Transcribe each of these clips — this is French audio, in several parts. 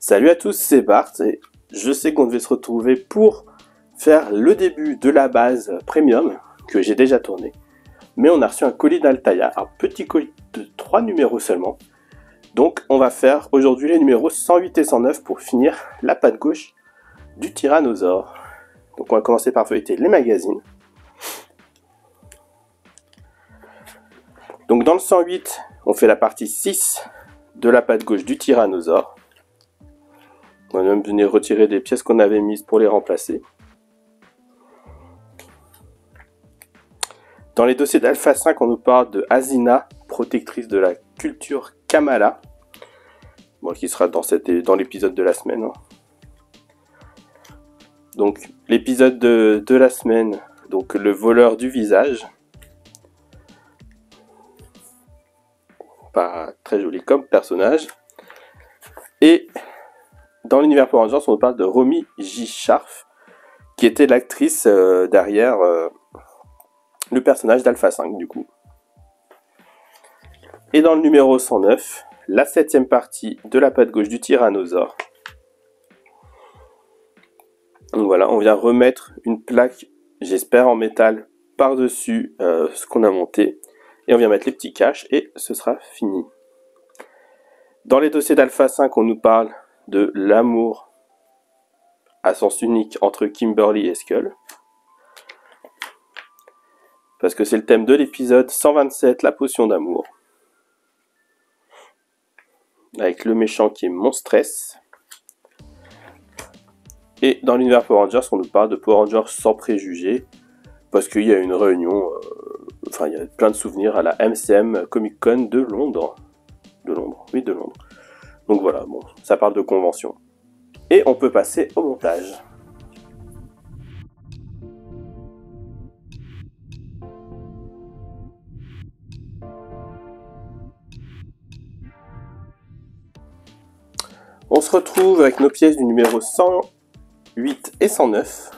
Salut à tous, c'est Bart et je sais qu'on devait se retrouver pour faire le début de la base premium que j'ai déjà tourné. Mais on a reçu un colis d'Altaïa, un petit colis de 3 numéros seulement. Donc on va faire aujourd'hui les numéros 108 et 109 pour finir la patte gauche du tyrannosaure. Donc on va commencer par feuilleter les magazines. Donc dans le 108, on fait la partie 6 de la patte gauche du tyrannosaure. On va même venir retirer des pièces qu'on avait mises pour les remplacer. Dans les dossiers d'Alpha 5, on nous parle de Asina, protectrice de la culture Kamala. Bon, qui sera dans l'épisode de la semaine. Hein. Donc, l'épisode de la semaine, donc le voleur du visage. Pas très joli comme personnage. Et dans l'univers Power Rangers, on nous parle de Romy J. Sharf, qui était l'actrice derrière le personnage d'Alpha 5 du coup. Et dans le numéro 109, la 7ème partie de la patte gauche du tyrannosaure. Donc voilà, on vient remettre une plaque, j'espère en métal, par-dessus ce qu'on a monté. Et on vient mettre les petits caches et ce sera fini. Dans les dossiers d'Alpha 5, on nous parle de l'amour à sens unique entre Kimberly et Skull. Parce que c'est le thème de l'épisode 127, la potion d'amour. Avec le méchant qui est Monstress. Et dans l'univers Power Rangers, on nous parle de Power Rangers sans préjugés. Parce qu'il y a une réunion, il y a plein de souvenirs à la MCM Comic Con de Londres. Oui, de Londres. Donc voilà, bon, ça parle de convention. Et on peut passer au montage. On se retrouve avec nos pièces du numéro 108 et 109.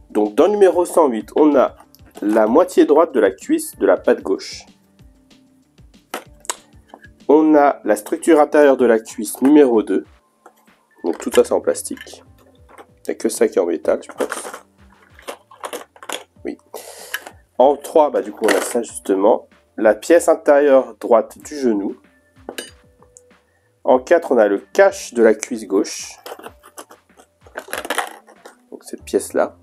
Donc dans le numéro 108, on a la moitié droite de la cuisse de la patte gauche. On a la structure intérieure de la cuisse numéro 2. Donc tout ça c'est en plastique. Il n'y a que ça qui est en métal, je pense. Oui. En 3, du coup on a ça justement. La pièce intérieure droite du genou. En 4, on a le cache de la cuisse gauche. Donc cette pièce-là.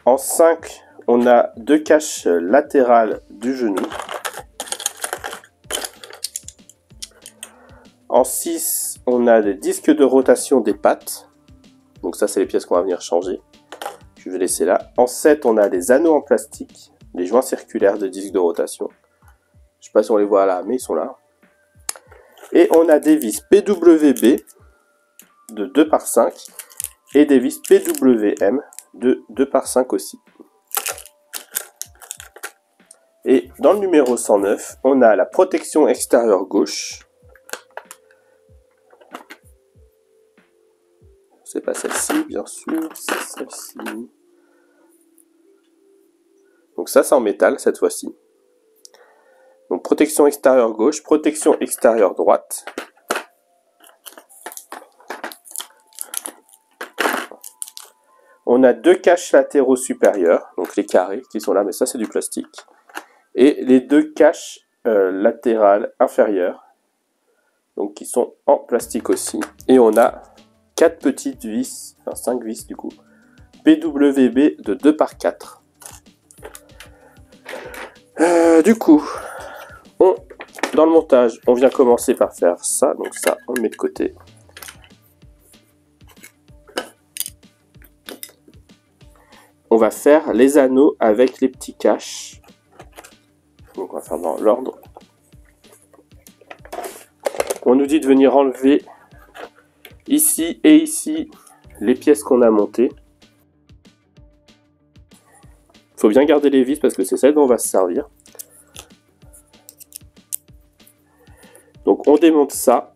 En 5, on a 2 caches latérales du genou. En 6, on a des disques de rotation des pattes. Donc ça, c'est les pièces qu'on va venir changer. Je vais laisser là. En 7, on a des anneaux en plastique, des joints circulaires de disques de rotation. Je ne sais pas si on les voit là, mais ils sont là. Et on a des vis PWB de 2 par 5 et des vis PWM de 2 par 5 aussi. Et dans le numéro 109, on a la protection extérieure gauche. C'est pas celle-ci, bien sûr, c'est celle-ci. Donc ça, c'est en métal cette fois-ci. Donc protection extérieure gauche, protection extérieure droite. On a 2 caches latéraux supérieurs, donc les carrés qui sont là, mais ça c'est du plastique. Et les 2 caches latérales inférieures, donc qui sont en plastique aussi. Et on a 4 petites vis, enfin 5 vis du coup, PWB de 2 par 4. Du coup, dans le montage, on vient commencer par faire ça, donc ça on le met de côté. On va faire les anneaux avec les petits caches. Donc on va faire dans l'ordre. On nous dit de venir enlever ici et ici les pièces qu'on a montées. Il faut bien garder les vis parce que c'est celles dont on va se servir. Donc on démonte ça.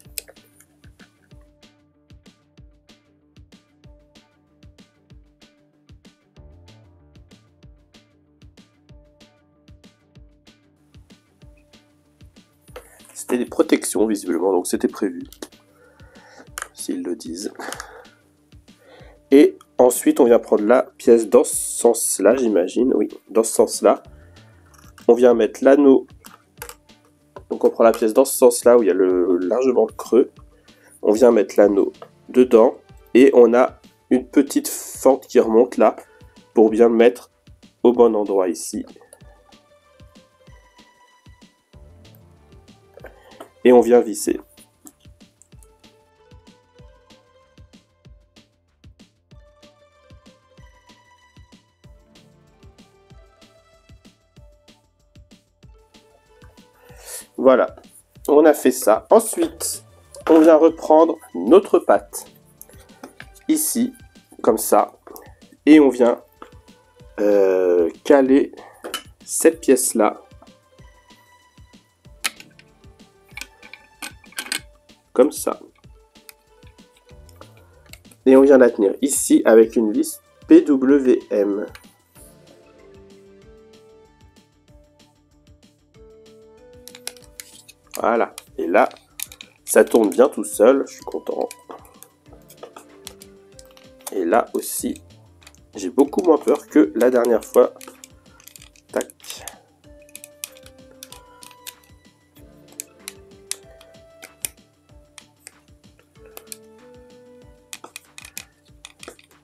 C'était des protections visiblement, donc c'était prévu. s'ils le disent. Et ensuite, on vient prendre la pièce dans ce sens-là, j'imagine. Oui, dans ce sens-là. On vient mettre l'anneau. Donc on prend la pièce dans ce sens-là où il y a largement le creux. On vient mettre l'anneau dedans. Et on a une petite fente qui remonte là pour bien le mettre au bon endroit ici. Et on vient visser. Voilà, on a fait ça. Ensuite, on vient reprendre notre pâte. Ici, comme ça. Et on vient caler cette pièce-là. Comme ça. Et on vient la tenir ici avec une vis PWM. Voilà. Et là, ça tourne bien tout seul. Je suis content. Et là aussi, j'ai beaucoup moins peur que la dernière fois. Tac.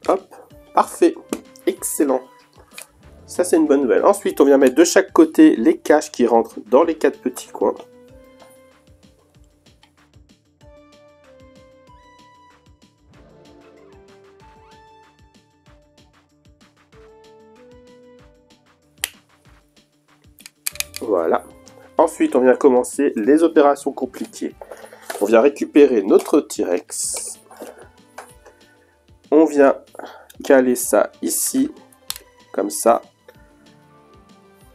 Hop. Parfait. Excellent. Ça, c'est une bonne nouvelle. Ensuite, on vient mettre de chaque côté les caches qui rentrent dans les 4 petits coins. Voilà. Ensuite, on vient commencer les opérations compliquées. On vient récupérer notre T-Rex. On vient caler ça ici, comme ça.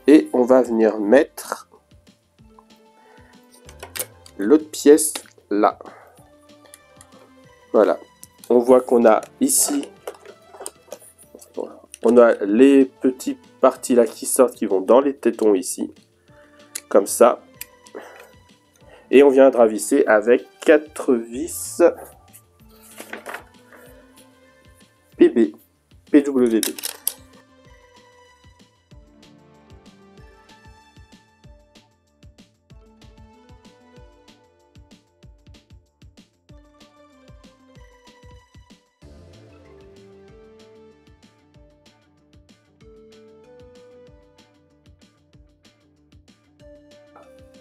Et on va venir mettre l'autre pièce là. Voilà. On voit qu'on a ici, on a les petites parties là qui sortent, qui vont dans les tétons ici. Comme ça. Et on vient ravisser avec 4 vis PWB.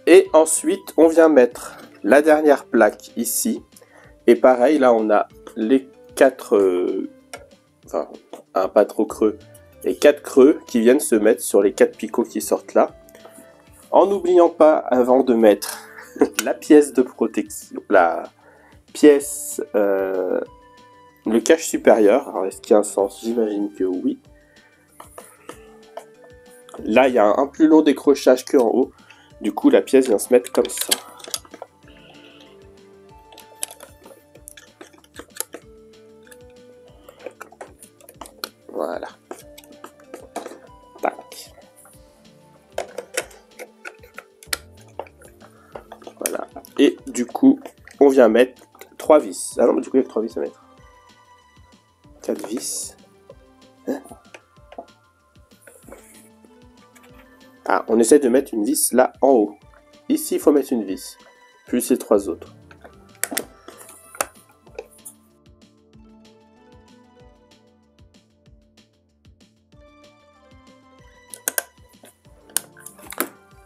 Et ensuite, on vient mettre la dernière plaque ici. Et pareil, là, on a les 4... enfin, un pas trop creux. Et 4 creux qui viennent se mettre sur les 4 picots qui sortent là. En n'oubliant pas, avant de mettre la pièce de protection, la pièce, le cache supérieur. Alors, est-ce qu'il y a un sens? J'imagine que oui. Là, il y a un plus long décrochage qu'en haut. Du coup, la pièce vient se mettre comme ça. Voilà. Tac. Voilà. Et du coup, on vient mettre 3 vis. Ah non, du coup, il y a que 3 vis à mettre. 4 vis. Hein? Ah, on essaie de mettre une vis là en haut. Ici, il faut mettre une vis. Plus les 3 autres.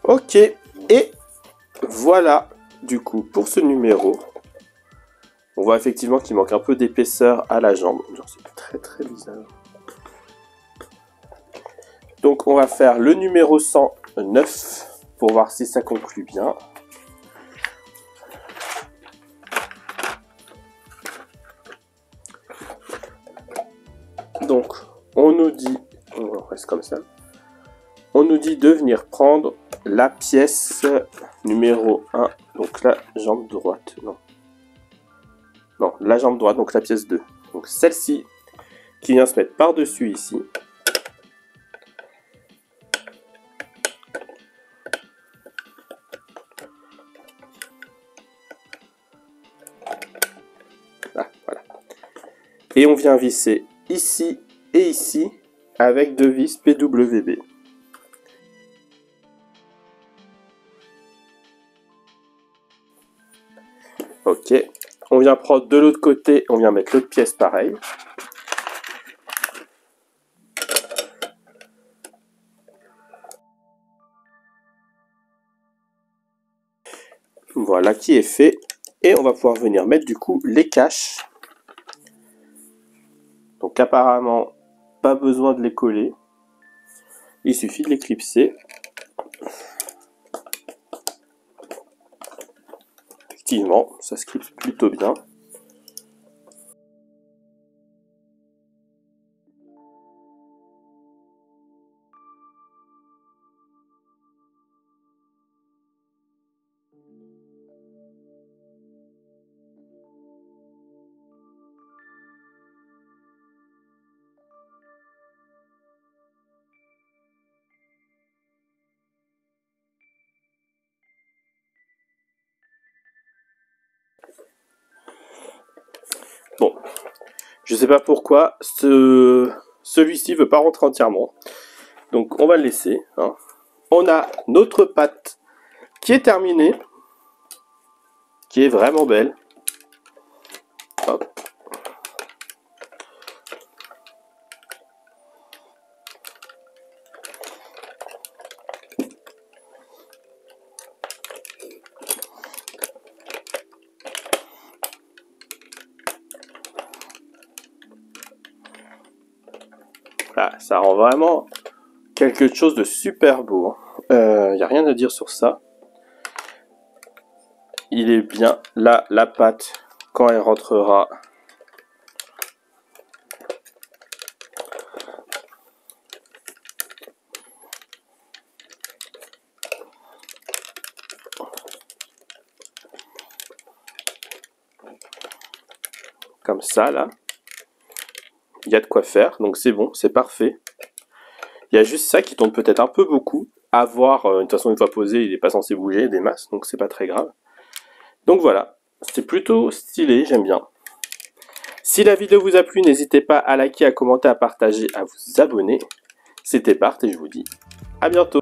Ok. Et voilà, du coup, pour ce numéro. On voit effectivement qu'il manque un peu d'épaisseur à la jambe. C'est très très bizarre. Donc on va faire le numéro 109 pour voir si ça conclut bien. Donc on nous dit, on reste comme ça, on nous dit de venir prendre la pièce numéro 1, donc la jambe droite, non, la jambe droite, donc la pièce 2. Donc celle-ci qui vient se mettre par-dessus ici. Ah, Et on vient visser ici et ici avec 2 vis PWB. Ok, on vient prendre de l'autre côté, on vient mettre l'autre pièce pareil. Voilà qui est fait. Et on va pouvoir venir mettre du coup les caches. Donc apparemment, pas besoin de les coller. Il suffit de les clipser. Effectivement, ça se clipse plutôt bien. Bon, je sais pas pourquoi celui-ci veut pas rentrer entièrement. Donc on va le laisser. Hein. On a notre pâte qui est terminée, qui est vraiment belle. Hop. Ah, ça rend vraiment quelque chose de super beau. Il n'y a rien à dire sur ça. Il est bien. Là, la pâte, quand elle rentrera, comme ça, là, il y a de quoi faire. Donc c'est bon, c'est parfait. Il y a juste ça qui tombe peut-être un peu beaucoup. À voir, de toute façon, une fois posé, il n'est pas censé bouger des masses, donc c'est pas très grave. Donc voilà, c'est plutôt stylé, j'aime bien. Si la vidéo vous a plu, n'hésitez pas à liker, à commenter, à partager, à vous abonner. C'était Bart et je vous dis à bientôt.